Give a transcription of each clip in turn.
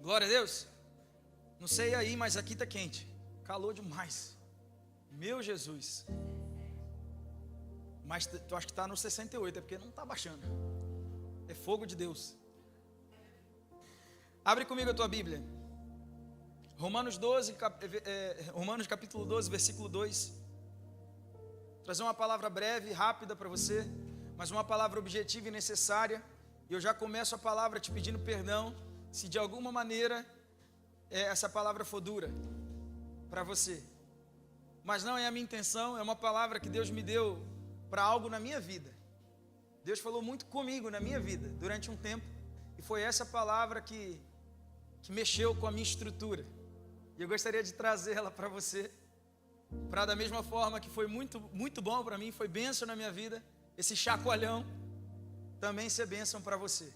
Glória a Deus. Não sei aí, mas aqui está quente. Calor demais. Meu Jesus. Mas tu acha que está no 68, é porque não está baixando. É fogo de Deus. Abre comigo a tua Bíblia. Romanos capítulo 12, versículo 2. Vou trazer uma palavra breve, rápida para você, mas uma palavra objetiva e necessária. E eu já começo a palavra te pedindo perdão, se de alguma maneira essa palavra for dura para você. Mas não é a minha intenção, é uma palavra que Deus me deu para algo na minha vida. Deus falou muito comigo na minha vida durante um tempo, e foi essa palavra que mexeu com a minha estrutura. E eu gostaria de trazê-la para você, para da mesma forma que foi muito, muito bom para mim, foi bênção na minha vida, esse chacoalhão também ser bênção para você.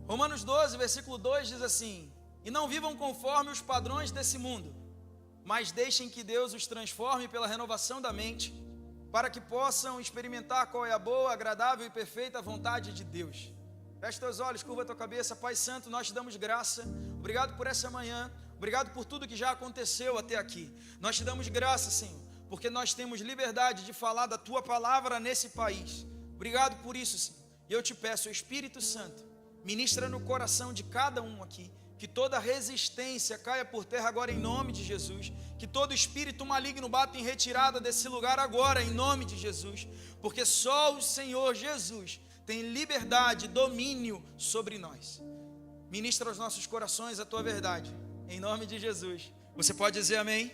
Romanos 12, versículo 2 diz assim: e não vivam conforme os padrões desse mundo, mas deixem que Deus os transforme pela renovação da mente, para que possam experimentar qual é a boa, agradável e perfeita vontade de Deus. Feche teus olhos, curva tua cabeça. Pai Santo, nós te damos graça. Obrigado por essa manhã. Obrigado por tudo que já aconteceu até aqui. Nós te damos graça, Senhor, porque nós temos liberdade de falar da tua palavra nesse país. Obrigado por isso, Senhor. E eu te peço, Espírito Santo, ministra no coração de cada um aqui, que toda resistência caia por terra agora em nome de Jesus, que todo espírito maligno bata em retirada desse lugar agora em nome de Jesus, porque só o Senhor Jesus tem liberdade, domínio sobre nós. Ministra aos nossos corações a tua verdade, em nome de Jesus. Você pode dizer amém?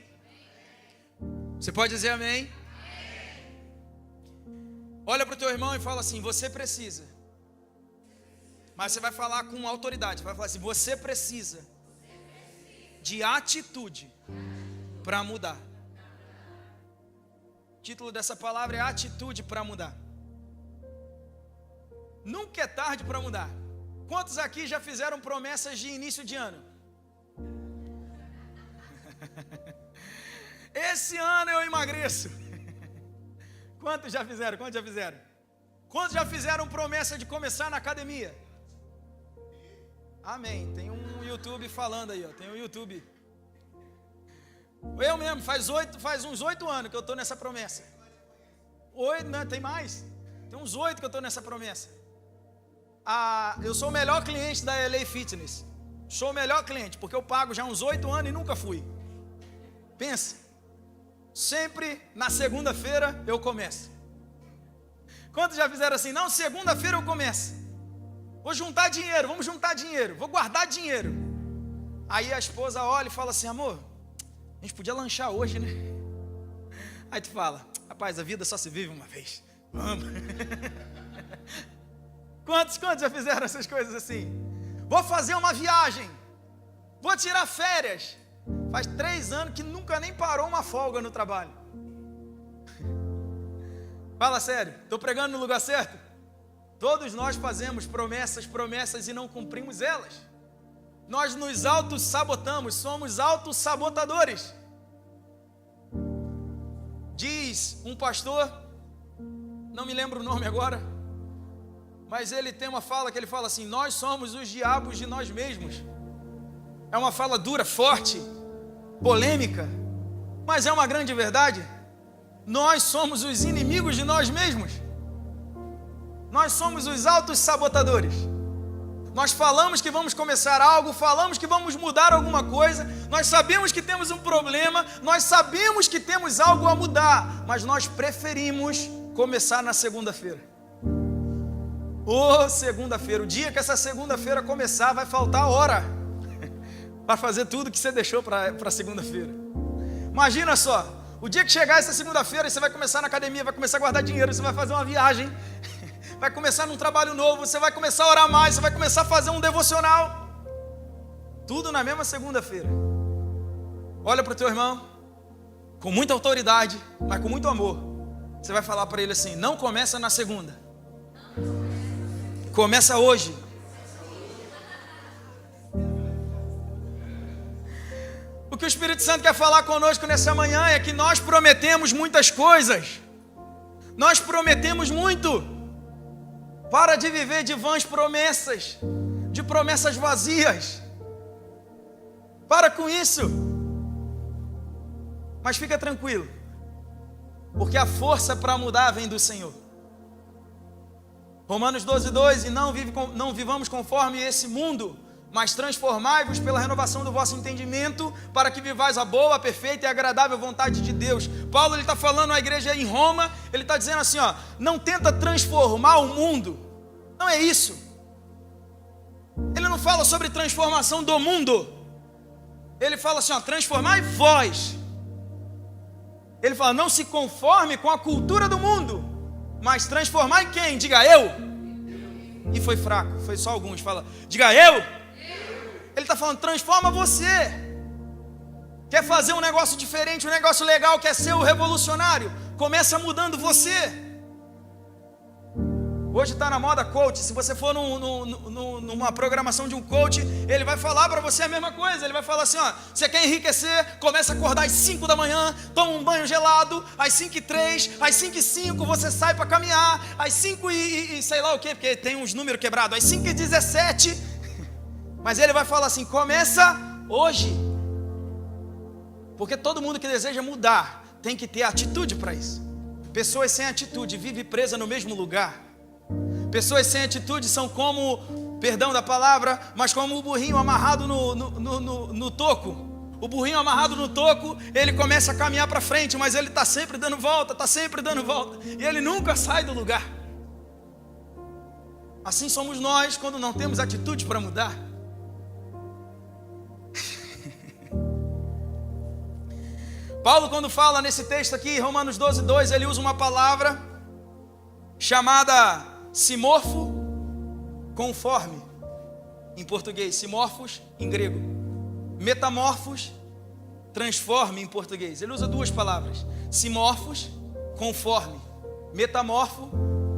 Você pode dizer amém? Olha para o teu irmão e fala assim: você precisa. Mas você vai falar com autoridade, você vai falar assim: você precisa de atitude para mudar. O título dessa palavra é atitude para mudar. Nunca é tarde para mudar. Quantos aqui já fizeram promessas de início de ano? Esse ano eu emagreço. Quantos já fizeram? Quantos já fizeram? Quantos já fizeram promessa de começar na academia? Amém. Tem um YouTube falando aí, ó. Tem um YouTube. Eu mesmo, faz uns 8 anos que eu estou nessa promessa. 8, não, tem mais. Tem uns 8 que eu estou nessa promessa. Eu sou o melhor cliente da LA Fitness. Sou o melhor cliente, porque eu pago já uns 8 anos e nunca fui. Pensa. Sempre na segunda-feira eu começo. Quantos já fizeram assim? Não, segunda-feira eu começo. Vou juntar dinheiro, vamos juntar dinheiro, vou guardar dinheiro. Aí a esposa olha e fala assim: amor, a gente podia lanchar hoje, né? Aí tu fala: rapaz, a vida só se vive uma vez. Vamos. Quantos já fizeram essas coisas assim? Vou fazer uma viagem, vou tirar férias. Faz 3 anos que nunca nem parou uma folga no trabalho. Fala sério, estou pregando no lugar certo? Todos nós fazemos promessas e não cumprimos elas. Nós nos auto-sabotamos, somos auto-sabotadores. Diz um pastor, não me lembro o nome agora, mas ele tem uma fala que ele fala assim: nós somos os diabos de nós mesmos. É uma fala dura, forte, polêmica, mas é uma grande verdade. Nós somos os inimigos de nós mesmos. Nós somos os auto-sabotadores. Nós falamos que vamos começar algo, falamos que vamos mudar alguma coisa, nós sabemos que temos um problema, nós sabemos que temos algo a mudar, mas nós preferimos começar na segunda-feira. Segunda-feira, o dia que essa segunda-feira começar, vai faltar hora para fazer tudo que você deixou para segunda-feira. Imagina só, o dia que chegar essa segunda-feira, você vai começar na academia, vai começar a guardar dinheiro, você vai fazer uma viagem, vai começar num trabalho novo, você vai começar a orar mais, você vai começar a fazer um devocional. Tudo na mesma segunda-feira. Olha para o teu irmão, com muita autoridade, mas com muito amor. Você vai falar para ele assim: não começa na segunda, começa hoje. O que o Espírito Santo quer falar conosco nessa manhã é que nós prometemos muitas coisas. Nós prometemos muito. Para de viver de vãs promessas. de promessas vazias. Para com isso. Mas fica tranquilo, porque a força para mudar vem do Senhor. Romanos 12:2, e não vivamos conforme esse mundo, mas transformai-vos pela renovação do vosso entendimento, para que vivais a boa, perfeita e agradável vontade de Deus. Paulo está falando à igreja em Roma, ele está dizendo assim, não tenta transformar o mundo, não é isso. Ele não fala sobre transformação do mundo, ele fala assim, transformai vós. Ele fala, não se conforme com a cultura do mundo, mas transformai quem? Diga eu. E foi fraco, foi só alguns, fala, diga eu. Ele está falando, transforma você. Quer fazer um negócio diferente, um negócio legal, quer ser o revolucionário? Começa mudando você. Hoje está na moda coach. Se você for numa programação de um coach, ele vai falar para você a mesma coisa. Ele vai falar assim, você quer enriquecer? Começa a acordar às 5 da manhã, toma um banho gelado, às 5h03, às 5h05 você sai para caminhar, às 5 e sei lá o que, porque tem uns números quebrados, às 5h17, mas ele vai falar assim, começa hoje. Porque todo mundo que deseja mudar tem que ter atitude para isso. Pessoas sem atitude vivem presas no mesmo lugar. Pessoas sem atitude são como, perdão da palavra, mas como o burrinho amarrado no toco. O burrinho amarrado no toco, ele começa a caminhar para frente, mas ele está sempre dando volta, e ele nunca sai do lugar. Assim somos nós quando não temos atitude para mudar. Paulo, quando fala nesse texto aqui, Romanos 12:2, ele usa uma palavra chamada simorfo conforme, em português, simorfos em grego, metamorfos, transforme em português. Ele usa duas palavras, simorfos, conforme, metamorfo,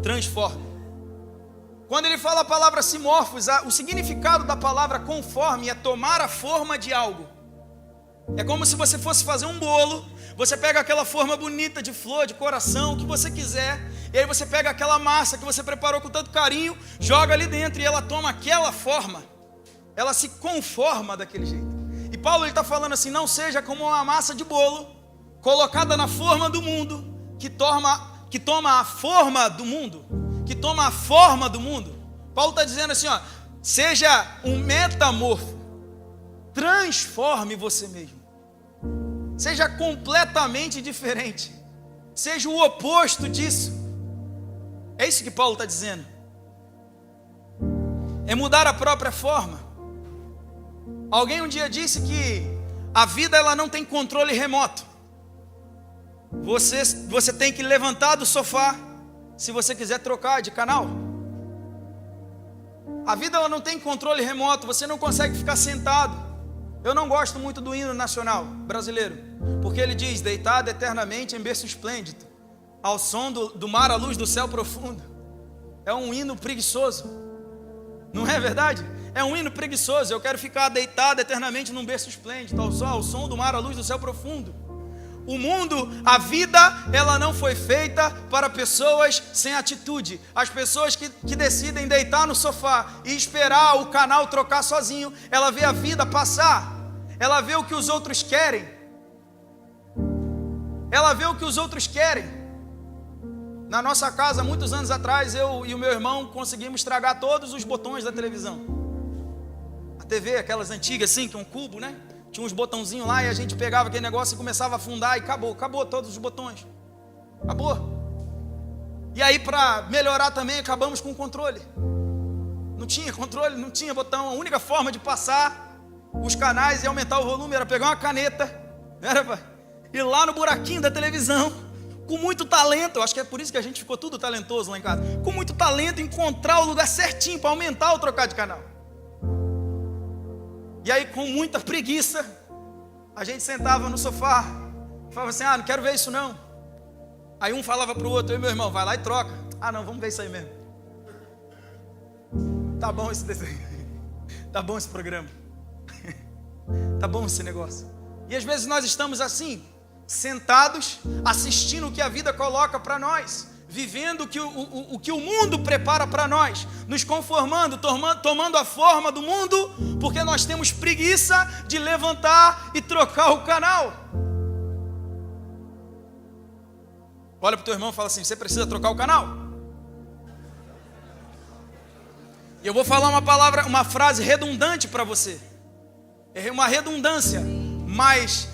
transforme. Quando ele fala a palavra simorfos, o significado da palavra conforme é tomar a forma de algo. É como se você fosse fazer um bolo, você pega aquela forma bonita de flor, de coração, o que você quiser, e aí você pega aquela massa que você preparou com tanto carinho, joga ali dentro e ela toma aquela forma, ela se conforma daquele jeito. E Paulo está falando assim, não seja como uma massa de bolo, colocada na forma do mundo, que toma a forma do mundo, Paulo está dizendo assim, seja um metamorfo, transforme você mesmo. Seja completamente diferente. Seja o oposto disso. É isso que Paulo está dizendo. É mudar a própria forma. Alguém um dia disse que a vida ela não tem controle remoto. Você tem que levantar do sofá se você quiser trocar de canal. A vida ela não tem controle remoto. Você não consegue ficar sentado. Eu não gosto muito do hino nacional brasileiro, porque ele diz, deitado eternamente em berço esplêndido, ao som do mar à luz do céu profundo. É um hino preguiçoso, não é verdade? É um hino preguiçoso. Eu quero ficar deitado eternamente num berço esplêndido, ao som do mar à luz do céu profundo. O mundo, a vida, ela não foi feita para pessoas sem atitude. As pessoas que decidem deitar no sofá e esperar o canal trocar sozinho, ela vê a vida passar. Ela vê o que os outros querem. Na nossa casa, muitos anos atrás, eu e o meu irmão conseguimos estragar todos os botões da televisão. A TV, aquelas antigas assim, que é um cubo, né? Tinha uns botãozinhos lá e a gente pegava aquele negócio e começava a afundar e acabou todos os botões. Acabou. E aí, para melhorar também, acabamos com o controle. Não tinha controle, não tinha botão. A única forma de passar os canais e aumentar o volume era pegar uma caneta, era ir lá no buraquinho da televisão, com muito talento. Eu acho que é por isso que a gente ficou tudo talentoso lá em casa. Com muito talento, encontrar o lugar certinho para aumentar ou trocar de canal. E aí, com muita preguiça, a gente sentava no sofá, falava assim, não quero ver isso não. Aí um falava para o outro, meu irmão, vai lá e troca. Não, vamos ver isso aí mesmo. Tá bom esse desenho, tá bom esse programa, tá bom esse negócio. E às vezes nós estamos assim, sentados, assistindo o que a vida coloca para nós, vivendo o que o mundo prepara para nós, nos conformando, tomando a forma do mundo, porque nós temos preguiça de levantar e trocar o canal. Olha para o teu irmão e fala assim: você precisa trocar o canal? E eu vou falar uma frase redundante para você. É uma redundância, mas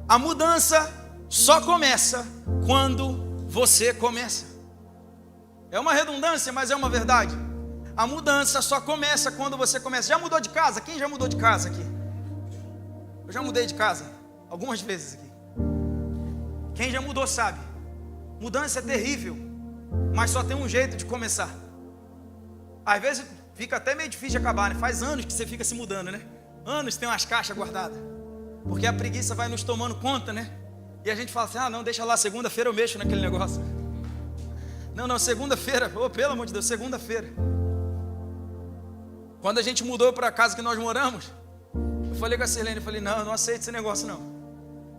a mudança só começa quando você começa. É uma redundância, mas é uma verdade. A mudança só começa quando você começa. Já mudou de casa? Quem já mudou de casa aqui? Eu já mudei de casa algumas vezes aqui. Quem já mudou sabe. Mudança é terrível, mas só tem um jeito de começar. Às vezes fica até meio difícil de acabar, né? Faz anos que você fica se mudando, né? Anos tem umas caixas guardadas. Porque a preguiça vai nos tomando conta, né? E a gente fala assim: ah, não, deixa lá, segunda-feira eu mexo naquele negócio. Não, segunda-feira, oh, pelo amor de Deus, segunda-feira. Quando a gente mudou para a casa que nós moramos, eu falei com a Sirlene, eu falei: não aceito esse negócio não.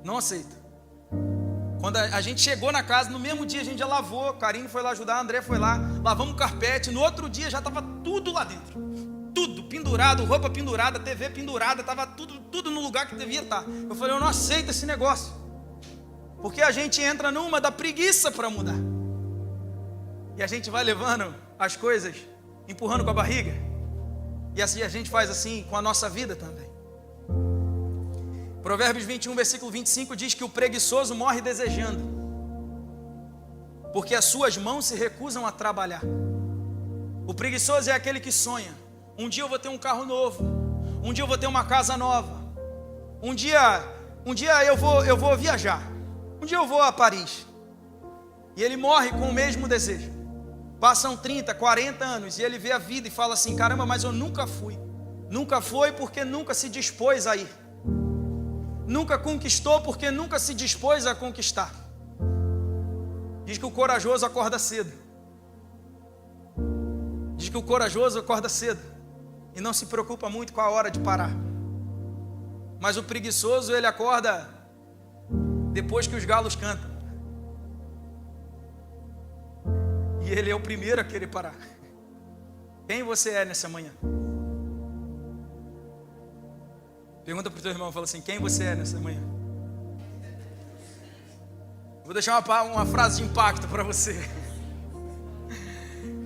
Não aceito. Quando a gente chegou na casa, no mesmo dia a gente já lavou, Karine foi lá ajudar, André foi lá, lavamos o carpete, no outro dia já estava tudo lá dentro. Tudo pendurado, roupa pendurada, TV pendurada, estava tudo no lugar que devia estar. Eu falei: eu não aceito esse negócio. Porque a gente entra numa da preguiça para mudar. E a gente vai levando as coisas, empurrando com a barriga. E assim a gente faz assim com a nossa vida também. Provérbios 21, versículo 25 diz que o preguiçoso morre desejando, porque as suas mãos se recusam a trabalhar. O preguiçoso é aquele que sonha: um dia eu vou ter um carro novo, um dia eu vou ter uma casa nova, um dia eu vou viajar, um dia eu vou a Paris. E ele morre com o mesmo desejo. Passam 30, 40 anos e ele vê a vida e fala assim: caramba, mas eu nunca fui. Nunca foi porque nunca se dispôs a ir. Nunca conquistou porque nunca se dispôs a conquistar. Diz que o corajoso acorda cedo. Diz que o corajoso acorda cedo e não se preocupa muito com a hora de parar. Mas o preguiçoso, ele acorda depois que os galos cantam. E ele é o primeiro a querer parar. Quem você é nessa manhã? Pergunta para o teu irmão, fala assim: quem você é nessa manhã? Vou deixar uma frase de impacto para você.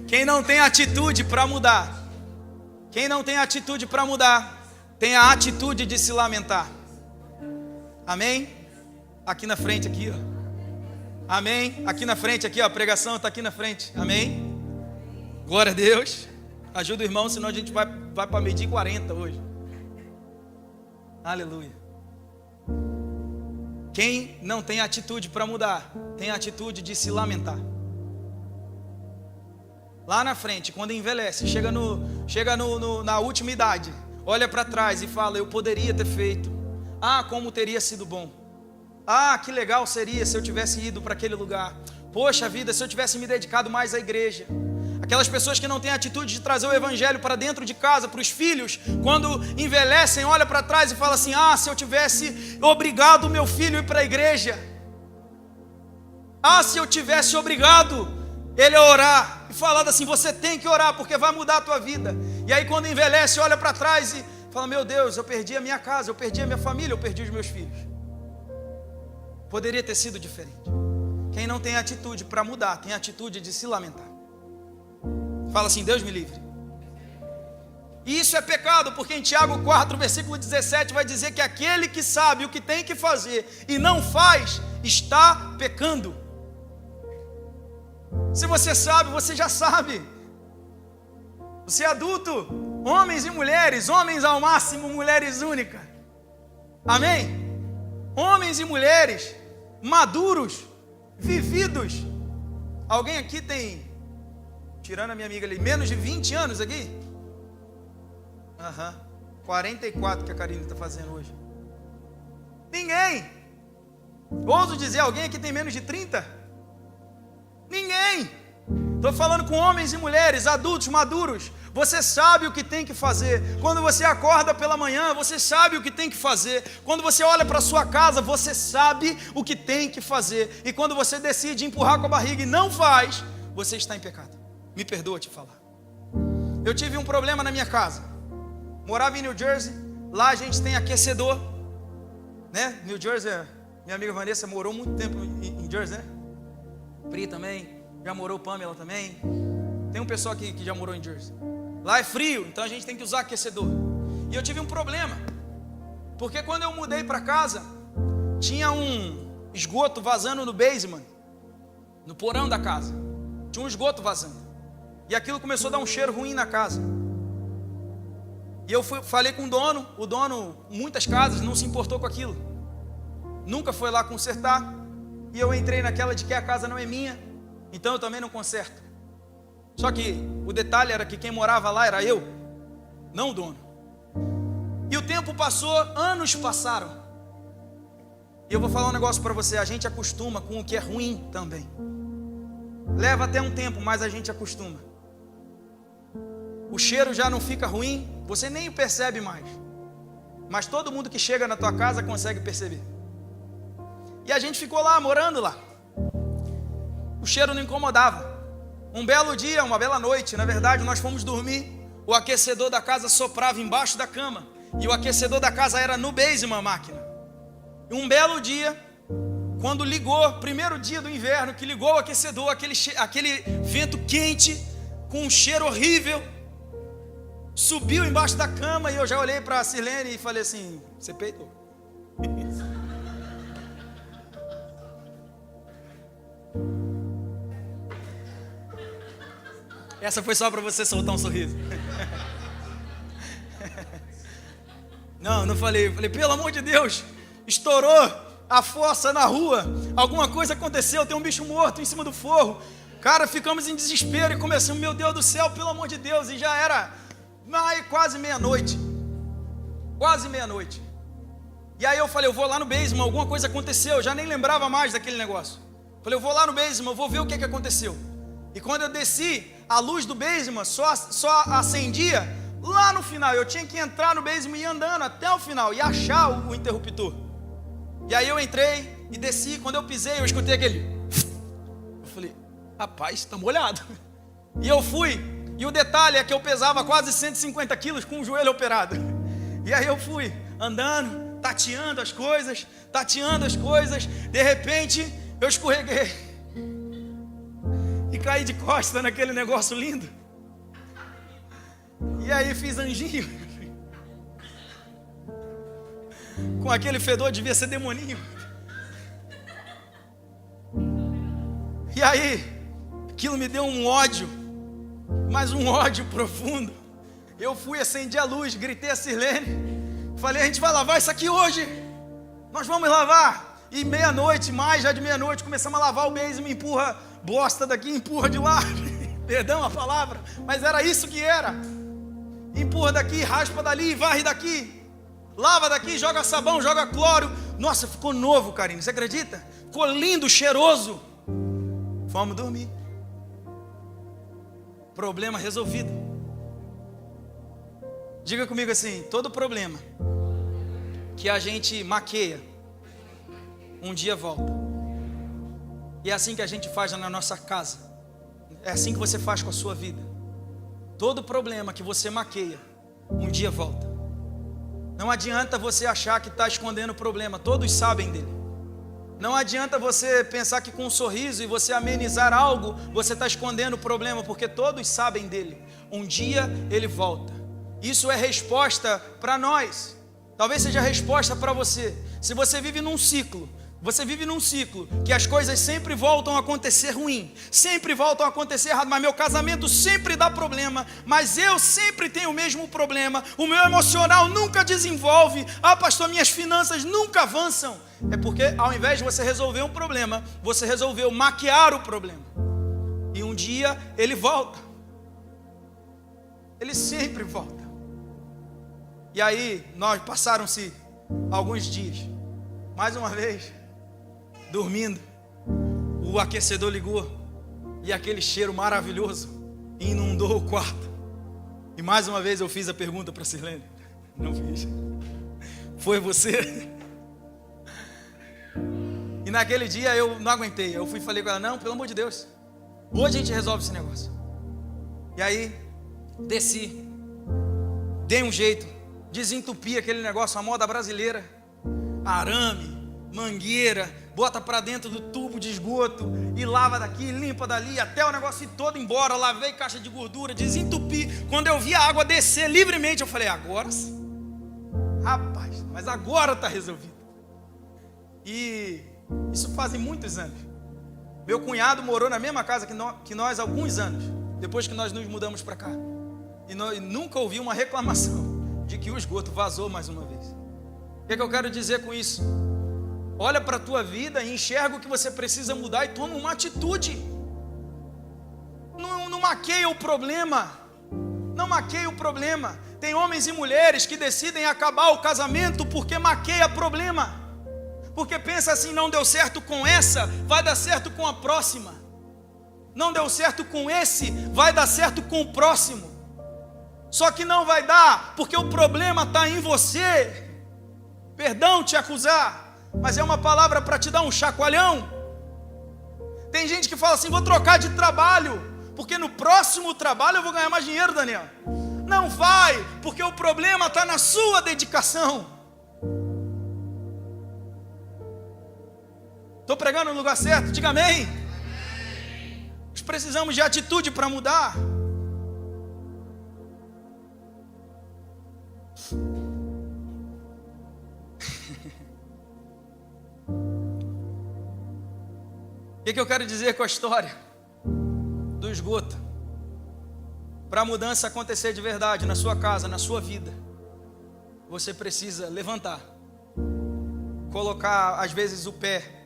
Quem não tem atitude para mudar, quem não tem atitude para mudar, tem a atitude de se lamentar. Amém? Aqui na frente, aqui, ó. Amém? Aqui na frente, aqui, ó, a pregação está aqui na frente. Amém? Glória a Deus. Ajuda o irmão, senão a gente vai para medir 40 hoje. Aleluia. Quem não tem atitude para mudar, tem atitude de se lamentar. Lá na frente, quando envelhece, chega na última idade, olha para trás e fala: eu poderia ter feito. Ah, como teria sido bom. Ah, que legal seria se eu tivesse ido para aquele lugar. Poxa vida, se eu tivesse me dedicado mais à igreja. Aquelas pessoas que não têm atitude de trazer o evangelho para dentro de casa, para os filhos, quando envelhecem, olha para trás e fala assim: ah, se eu tivesse obrigado o meu filho a ir para a igreja. Ah, se eu tivesse obrigado ele a orar e falado assim: você tem que orar porque vai mudar a tua vida. E aí quando envelhece, olha para trás e fala: meu Deus, eu perdi a minha casa, eu perdi a minha família, eu perdi os meus filhos. Poderia ter sido diferente. Quem não tem atitude para mudar, tem atitude de se lamentar. Fala assim: Deus me livre. E isso é pecado, porque em Tiago 4, versículo 17 vai dizer que aquele que sabe o que tem que fazer e não faz, está pecando. Se você sabe, você já sabe. Você é adulto, homens e mulheres, homens ao máximo, mulheres únicas. Amém? Homens e mulheres maduros, vividos. Alguém aqui tem, tirando a minha amiga ali, menos de 20 anos aqui? 44 que a Karine está fazendo hoje. Ninguém. Ouso dizer, alguém aqui tem menos de 30? Ninguém. Estou falando com homens e mulheres, adultos, maduros. Você sabe o que tem que fazer. Quando você acorda pela manhã, você sabe o que tem que fazer. Quando você olha para sua casa, você sabe o que tem que fazer. E quando você decide empurrar com a barriga e não faz, você está em pecado. Me perdoa te falar. Eu tive um problema na minha casa. Morava em New Jersey. Lá a gente tem aquecedor, né? New Jersey, minha amiga Vanessa morou muito tempo em Jersey, né? Pri também, já morou, Pamela também. Tem um pessoal aqui que já morou em Jersey. Lá é frio, então a gente tem que usar aquecedor. E eu tive um problema, porque quando eu mudei para casa, tinha um esgoto vazando no basement, no porão da casa. Tinha um esgoto vazando. E aquilo começou a dar um cheiro ruim na casa. E eu falei com o dono, muitas casas, não se importou com aquilo. Nunca foi lá consertar. E eu entrei naquela de que a casa não é minha, então eu também não conserto. Só que o detalhe era que quem morava lá era eu, não o dono. E o tempo passou, anos passaram. E eu vou falar um negócio para você, a gente acostuma com o que é ruim também. Leva até um tempo, mas a gente acostuma. O cheiro já não fica ruim, você nem percebe mais. Mas todo mundo que chega na tua casa consegue perceber. E a gente ficou lá, morando lá. O cheiro não incomodava. Um belo dia, uma bela noite, na verdade, nós fomos dormir. O aquecedor da casa soprava embaixo da cama. E o aquecedor da casa era no basement, a máquina. E um belo dia, quando ligou, primeiro dia do inverno, que ligou o aquecedor, aquele vento quente, com um cheiro horrível, subiu embaixo da cama. E eu já olhei para a Sirlene e falei assim: você peidou. Essa foi só para você soltar um sorriso. Não falei. Falei, pelo amor de Deus, estourou a fossa na rua. Alguma coisa aconteceu, tem um bicho morto em cima do forro. Cara, ficamos em desespero e começamos, meu Deus do céu, pelo amor de Deus. E já era quase meia-noite. Quase meia-noite. E aí eu falei, eu vou lá no basement, alguma coisa aconteceu. Eu já nem lembrava mais daquele negócio. Falei, eu vou lá no basement, eu vou ver o que aconteceu. E quando eu desci, a luz do basement só acendia lá no final. Eu tinha que entrar no basement e ir andando até o final e achar o interruptor. E aí eu entrei e desci. Quando eu pisei, eu escutei aquele. Eu falei, rapaz, está molhado. E eu fui. E o detalhe é que eu pesava quase 150 quilos com o joelho operado. E aí eu fui andando, tateando as coisas. De repente, eu escorreguei. E caí de costa naquele negócio lindo. E aí fiz anjinho. Com aquele fedor, devia ser demoninho. E aí, aquilo me deu um ódio. Mas um ódio profundo. Eu fui, acendi a luz, gritei a Sirlene. Falei, a gente vai lavar isso aqui hoje. Nós vamos lavar. E meia-noite, já de meia-noite, começamos a lavar o basement, empurra bosta daqui, empurra de lá. Perdão a palavra, mas era isso que era. Empurra daqui, raspa dali, varre daqui, lava daqui, joga sabão, joga cloro. Nossa, ficou novo, Karine, você acredita? Ficou lindo, cheiroso. Fomos dormir. Problema resolvido. Diga comigo assim, todo problema que a gente maqueia, um dia volta. E é assim que a gente faz na nossa casa. É assim que você faz com a sua vida. Todo problema que você maqueia, um dia volta. Não adianta você achar que está escondendo o problema. Todos sabem dele. Não adianta você pensar que com um sorriso e você amenizar algo, você está escondendo o problema, porque todos sabem dele. Um dia ele volta. Isso é resposta para nós. Talvez seja resposta para você. Se você vive num ciclo, que as coisas sempre voltam a acontecer ruim, sempre voltam a acontecer errado, mas meu casamento sempre dá problema, mas eu sempre tenho o mesmo problema, o meu emocional nunca desenvolve, pastor, minhas finanças nunca avançam. É porque ao invés de você resolver um problema, você resolveu maquiar o problema. E um dia ele volta. Ele sempre volta. E aí, passaram-se alguns dias. Mais uma vez, dormindo, o aquecedor ligou. e aquele cheiro maravilhoso inundou o quarto. E mais uma vez eu fiz a pergunta para a Sirlene. Não fiz. Foi você? E naquele dia eu não aguentei. Eu fui e falei com ela: não, pelo amor de Deus, hoje a gente resolve esse negócio. E aí desci, dei um jeito, desentupi aquele negócio, a moda brasileira, arame, mangueira, bota para dentro do tubo de esgoto e lava daqui, limpa dali, até o negócio ir todo embora. Lavei caixa de gordura, desentupi. Quando eu vi a água descer livremente, eu falei: agora sim, rapaz, mas agora está resolvido. E isso fazem muitos anos. Meu cunhado morou na mesma casa que nós há alguns anos, depois que nós nos mudamos para cá, e nunca ouvi uma reclamação de que o esgoto vazou mais uma vez. O que é que eu quero dizer com isso? Olha para a tua vida e enxerga o que você precisa mudar e toma uma atitude. Não maqueia o problema. Não maqueia o problema. Tem homens e mulheres que decidem acabar o casamento porque maqueia problema. Porque pensa assim: não deu certo com essa, vai dar certo com a próxima. Não deu certo com esse, vai dar certo com o próximo. Só que não vai dar, porque o problema está em você. Perdão te acusar, mas é uma palavra para te dar um chacoalhão. Tem gente que fala assim: vou trocar de trabalho, porque no próximo trabalho eu vou ganhar mais dinheiro, Daniel. Não vai, porque o problema está na sua dedicação. Estou pregando no lugar certo? Diga amém. Nós precisamos de atitude para mudar. O que eu quero dizer com a história do esgoto? Para a mudança acontecer de verdade na sua casa, na sua vida, você precisa levantar, colocar às vezes o pé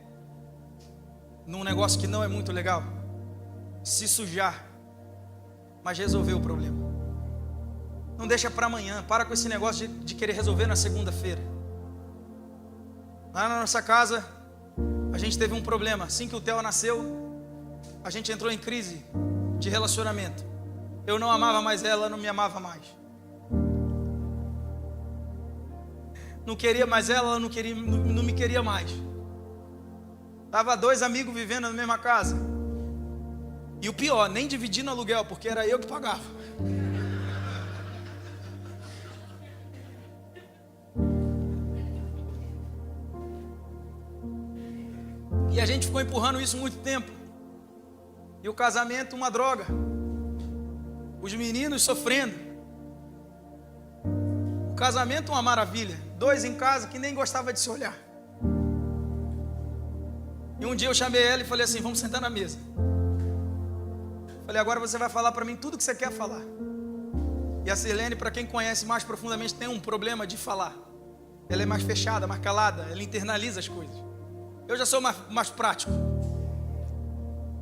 num negócio que não é muito legal, se sujar, mas resolver o problema. Não deixa para amanhã. Para com esse negócio de querer resolver na segunda-feira. Lá na nossa casa a gente teve um problema. Assim que o Theo nasceu, a gente entrou em crise de relacionamento. Eu não amava mais ela, ela não me amava mais. Não queria mais ela, ela não me queria mais. Tava dois amigos vivendo na mesma casa. E o pior, nem dividindo aluguel, porque era eu que pagava. E a gente ficou empurrando isso muito tempo. E o casamento uma droga. Os meninos sofrendo. O casamento uma maravilha. Dois em casa que nem gostava de se olhar. E um dia eu chamei ela e falei assim: vamos sentar na mesa. Falei: agora você vai falar para mim tudo que você quer falar. E a Sirlene, para quem conhece mais profundamente, tem um problema de falar. Ela é mais fechada, mais calada. Ela internaliza as coisas. Eu já sou mais prático.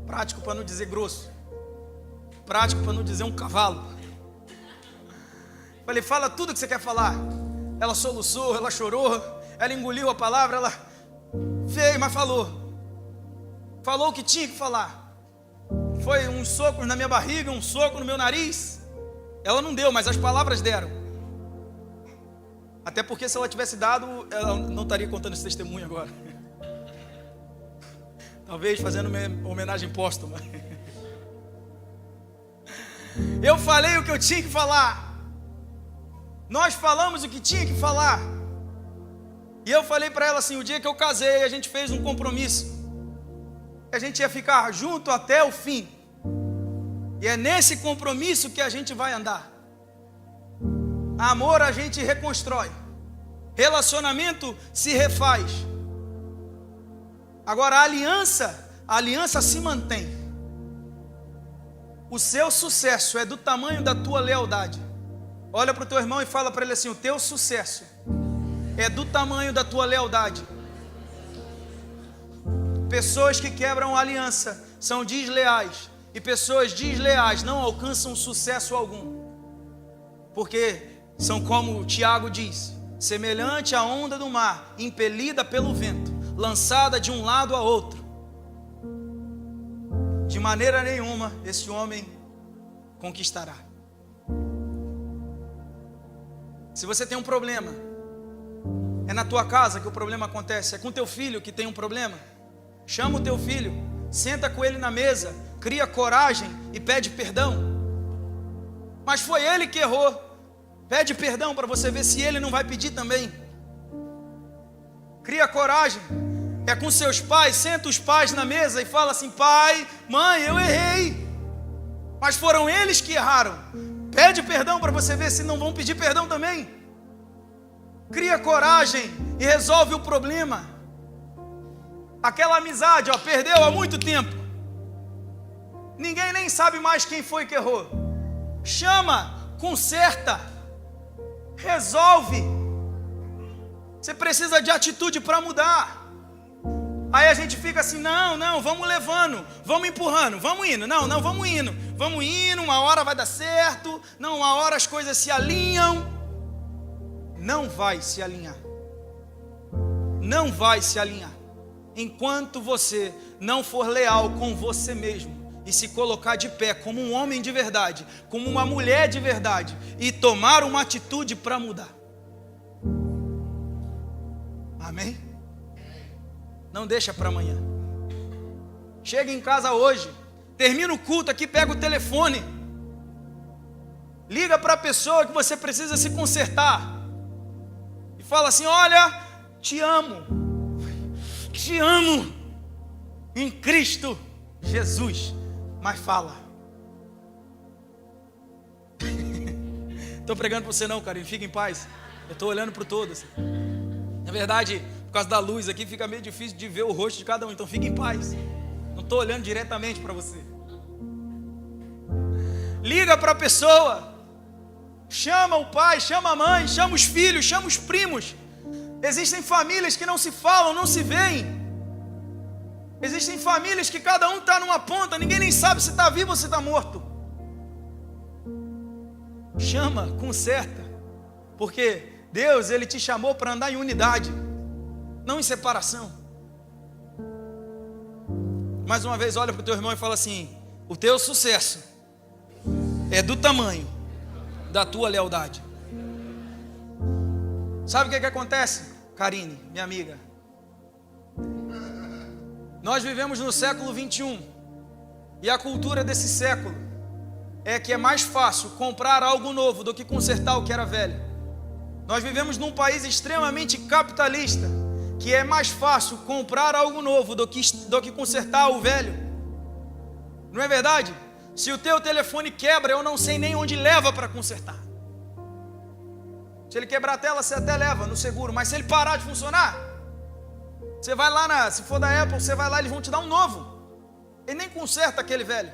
Prático para não dizer grosso. Prático para não dizer um cavalo. Falei: fala tudo que você quer falar. Ela soluçou, ela chorou, ela engoliu a palavra, ela veio, mas falou. Falou o que tinha que falar. Foi um soco na minha barriga, um soco no meu nariz. Ela não deu, mas as palavras deram. Até porque se ela tivesse dado, ela não estaria contando esse testemunho agora. Talvez fazendo uma homenagem póstuma. Eu falei o que eu tinha que falar. Nós falamos o que tinha que falar. E eu falei para ela assim: o dia que eu casei, a gente fez um compromisso. A gente ia ficar junto até o fim. E é nesse compromisso que a gente vai andar. Amor a gente reconstrói. Relacionamento se refaz. Agora a aliança se mantém. O seu sucesso é do tamanho da tua lealdade. Olha para o teu irmão e fala para ele assim: o teu sucesso é do tamanho da tua lealdade. Pessoas que quebram aliança são desleais. E pessoas desleais não alcançam sucesso algum. Porque são como o Tiago diz: semelhante à onda do mar, impelida pelo vento, lançada de um lado a outro. De maneira nenhuma esse homem conquistará. Se você tem um problema, é na tua casa que o problema acontece, é com teu filho que tem um problema, chama o teu filho, senta com ele na mesa, cria coragem e pede perdão. Mas foi ele que errou, pede perdão para você ver se ele não vai pedir também. Cria coragem, é com seus pais, senta os pais na mesa e fala assim: pai, mãe, eu errei, mas foram eles que erraram, pede perdão para você ver se não vão pedir perdão também. Cria coragem e resolve o problema. Aquela amizade, perdeu há muito tempo, ninguém nem sabe mais quem foi que errou. Chama, conserta, resolve. Você precisa de atitude para mudar. Aí a gente fica assim: não, vamos levando, vamos empurrando, vamos indo, vamos indo, uma hora vai dar certo, uma hora as coisas se alinham. Não vai se alinhar, não vai se alinhar, enquanto você não for leal com você mesmo, e se colocar de pé como um homem de verdade, como uma mulher de verdade, e tomar uma atitude para mudar. Amém? Não deixa para amanhã. Chega em casa hoje, termina o culto aqui, pega o telefone, liga para a pessoa que você precisa se consertar e fala assim: olha, te amo em Cristo Jesus. Mas fala. Estou pregando para você não, cara, fica em paz. Eu estou olhando para todos. Na verdade, por causa da luz aqui, fica meio difícil de ver o rosto de cada um. Então fica em paz. Não estou olhando diretamente para você. Liga para a pessoa. Chama o pai, chama a mãe, chama os filhos, chama os primos. Existem famílias que não se falam, não se veem. Existem famílias que cada um está numa ponta, ninguém nem sabe se está vivo ou se está morto. Chama, conserta, porque Deus, Ele te chamou para andar em unidade, não em separação. Mais uma vez, olha para o teu irmão e fala assim: o teu sucesso é do tamanho da tua lealdade. Sabe o que acontece, Karine, minha amiga? Nós vivemos no século 21, e a cultura desse século é que é mais fácil comprar algo novo do que consertar o que era velho. Nós vivemos num país extremamente capitalista, que é mais fácil comprar algo novo do que consertar o velho. Não é verdade? Se o teu telefone quebra, eu não sei nem onde leva para consertar. Se ele quebrar a tela, você até leva no seguro, mas se ele parar de funcionar, você vai lá, se for da Apple, você vai lá, eles vão te dar um novo. Ele nem conserta aquele velho.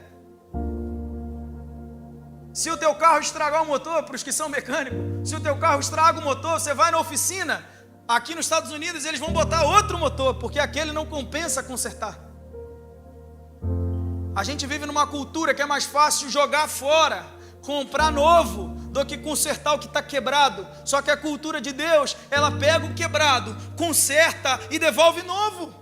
Se o teu carro estragar o motor, para os que são mecânicos, se o teu carro estraga o motor, você vai na oficina, aqui nos Estados Unidos eles vão botar outro motor, porque aquele não compensa consertar. A gente vive numa cultura que é mais fácil jogar fora, comprar novo, do que consertar o que está quebrado. Só que a cultura de Deus, ela pega o quebrado, conserta e devolve novo.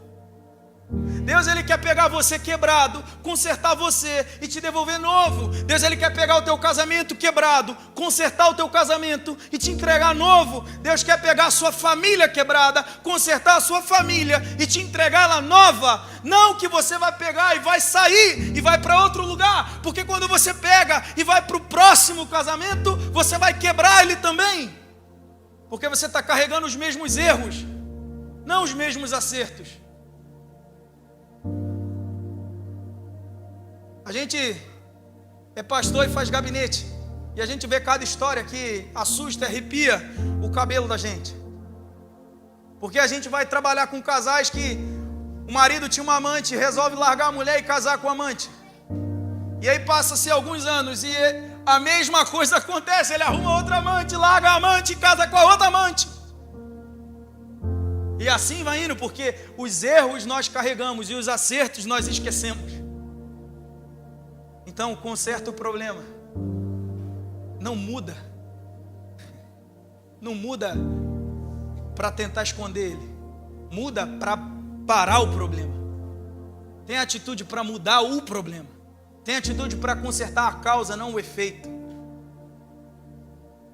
Deus, Ele quer pegar você quebrado, consertar você e te devolver novo. Deus, Ele quer pegar o teu casamento quebrado, consertar o teu casamento e te entregar novo. Deus quer pegar a sua família quebrada, consertar a sua família e te entregar ela nova. Não que você vai pegar e vai sair e vai para outro lugar, porque quando você pega e vai para o próximo casamento, você vai quebrar ele também, porque você está carregando os mesmos erros, não os mesmos acertos. A gente é pastor e faz gabinete, e a gente vê cada história que assusta, arrepia o cabelo da gente, porque a gente vai trabalhar com casais que o marido tinha uma amante, resolve largar a mulher e casar com o amante, e aí passa-se alguns anos e a mesma coisa acontece, ele arruma outra amante, larga a amante e casa com a outra amante, e assim vai indo, porque os erros nós carregamos e os acertos nós esquecemos. Então, conserta o problema. Não muda. Não muda para tentar esconder ele. Muda para parar o problema. Tem atitude para mudar o problema. Tem atitude para consertar a causa, não o efeito.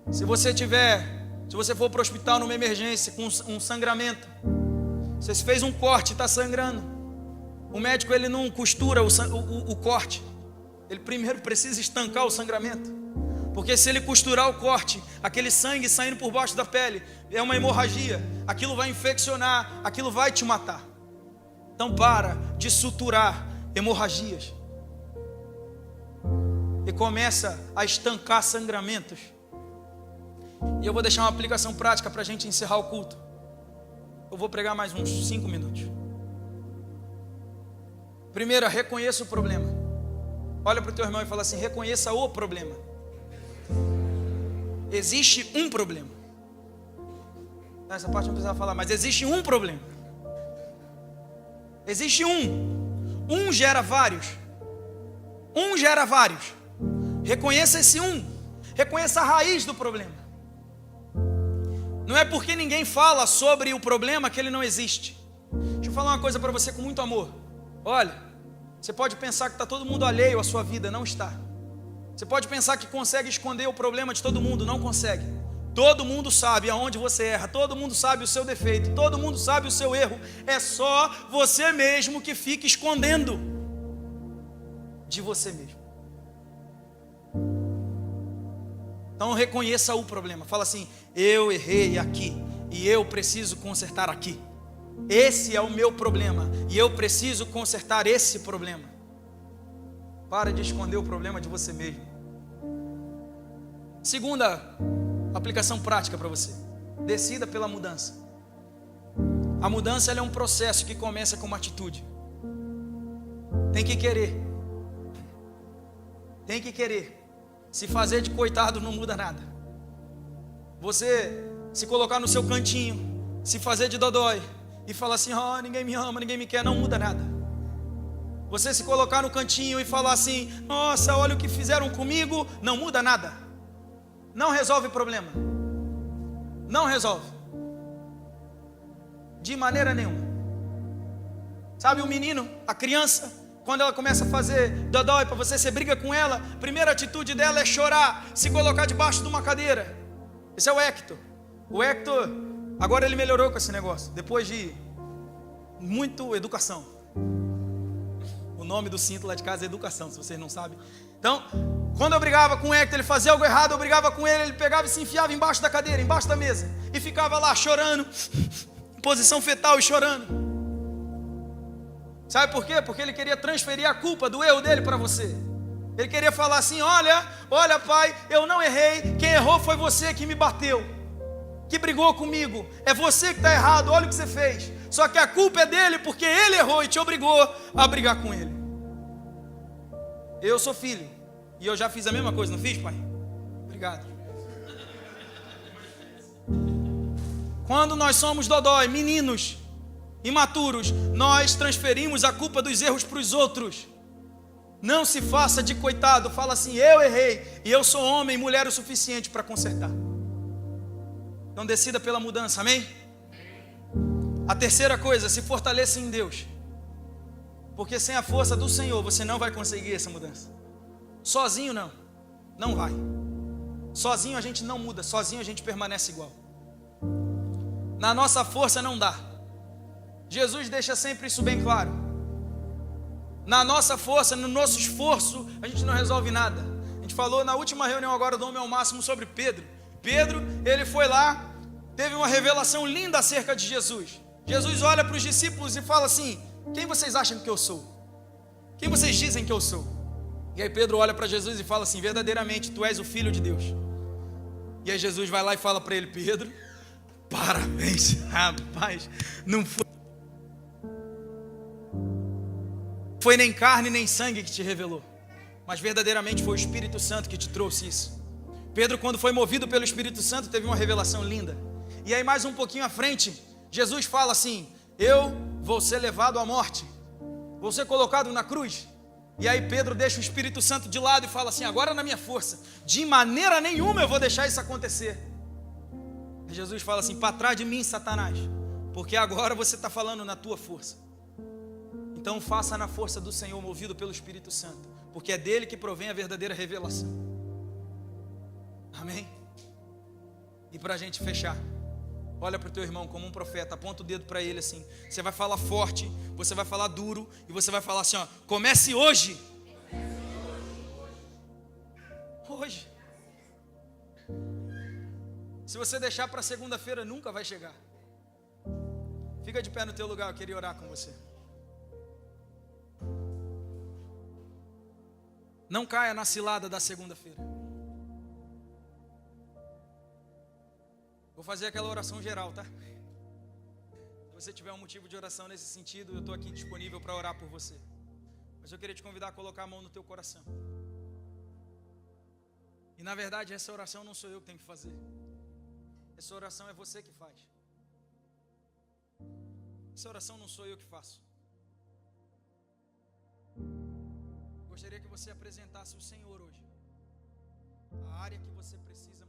Se você for para o hospital numa emergência com um sangramento, você fez um corte e está sangrando, o médico ele não costura o corte, ele primeiro precisa estancar o sangramento, porque se ele costurar o corte, aquele sangue saindo por baixo da pele, é uma hemorragia, aquilo vai infeccionar, aquilo vai te matar. Então para de suturar hemorragias e começa a estancar sangramentos. E eu vou deixar uma aplicação prática para a gente encerrar o culto. Eu vou pregar mais uns 5 minutos. Primeiro, reconheça o problema. Olha para o teu irmão e fala assim: reconheça o problema. Existe um problema. Essa parte não precisava falar, mas existe um problema. Existe um. Um gera vários. Um gera vários. Reconheça esse um. Reconheça a raiz do problema. Não é porque ninguém fala sobre o problema que ele não existe. Deixa eu falar uma coisa para você com muito amor. Olha, você pode pensar que está todo mundo alheio à sua vida, não está. Você pode pensar que consegue esconder o problema de todo mundo, não consegue. Todo mundo sabe aonde você erra, todo mundo sabe o seu defeito, todo mundo sabe o seu erro. É só você mesmo que fica escondendo de você mesmo. Então reconheça o problema. Fala assim: eu errei aqui e eu preciso consertar aqui. Esse é o meu problema e eu preciso consertar esse problema. Para de esconder o problema de você mesmo. Segunda aplicação prática para você: decida pela mudança. A mudança ela é um processo que começa com uma atitude. Tem que querer. Tem que querer. Se fazer de coitado não muda nada. Você se colocar no seu cantinho, se fazer de dodói e falar assim: oh, ninguém me ama, ninguém me quer, não muda nada. Você se colocar no cantinho e falar assim: nossa, olha o que fizeram comigo, não muda nada. Não resolve o problema. Não resolve. De maneira nenhuma. Sabe o menino, a criança, quando ela começa a fazer dodói para você briga com ela, a primeira atitude dela é chorar, se colocar debaixo de uma cadeira. Esse é o Hector. O Hector, agora ele melhorou com esse negócio, depois de muito educação. O nome do cinto lá de casa é educação, se vocês não sabem. Então, quando eu brigava com o Hector, ele fazia algo errado, eu brigava com ele, ele pegava e se enfiava embaixo da cadeira, embaixo da mesa, e ficava lá chorando, em posição fetal e chorando. Sabe por quê? Porque ele queria transferir a culpa do erro dele para você. Ele queria falar assim: olha pai, eu não errei, quem errou foi você que me bateu, que brigou comigo, é você que está errado, olha o que você fez. Só que a culpa é dele porque ele errou e te obrigou a brigar com ele. Eu sou filho e eu já fiz a mesma coisa, não fiz, pai? Obrigado. Quando nós somos dodói, meninos imaturos, nós transferimos a culpa dos erros para os outros. Não se faça de coitado, fala assim: eu errei e eu sou homem e mulher o suficiente para consertar. Então decida pela mudança, amém? A terceira coisa: se fortaleça em Deus, porque sem a força do Senhor você não vai conseguir essa mudança. Sozinho não vai. Sozinho a gente não muda, sozinho a gente permanece igual. Na nossa força não dá. Jesus deixa sempre isso bem claro. Na nossa força, no nosso esforço, a gente não resolve nada. A gente falou na última reunião agora do Homem ao Máximo sobre Pedro. Pedro, ele foi lá, teve uma revelação linda acerca de Jesus. Jesus olha para os discípulos e fala assim: quem vocês acham que eu sou? Quem vocês dizem que eu sou? E aí Pedro olha para Jesus e fala assim: verdadeiramente tu és o Filho de Deus. E aí Jesus vai lá e fala para ele: Pedro, parabéns, rapaz, não foi nem carne nem sangue que te revelou, mas verdadeiramente foi o Espírito Santo que te trouxe isso. Pedro, quando foi movido pelo Espírito Santo, teve uma revelação linda. E aí mais um pouquinho à frente, Jesus fala assim: eu vou ser levado à morte, vou ser colocado na cruz. E aí Pedro deixa o Espírito Santo de lado e fala assim: agora na minha força, de maneira nenhuma eu vou deixar isso acontecer. E Jesus fala assim: para trás de mim, Satanás, porque agora você está falando na tua força. Então faça na força do Senhor, movido pelo Espírito Santo, porque é dele que provém a verdadeira revelação. Amém? E para a gente fechar, olha para o teu irmão como um profeta, aponta o dedo para ele assim. Você vai falar forte, você vai falar duro, e você vai falar assim, ó, comece hoje. Hoje. Se você deixar para segunda-feira, nunca vai chegar. Fica de pé no teu lugar, eu queria orar com você. Não caia na cilada da segunda-feira. Vou fazer aquela oração geral, tá? Se você tiver um motivo de oração nesse sentido, eu estou aqui disponível para orar por você. Mas eu queria te convidar a colocar a mão no teu coração. E na verdade essa oração não sou eu que tenho que fazer. Essa oração é você que faz. Essa oração não sou eu que faço. Gostaria que você apresentasse o Senhor hoje. A área que você precisa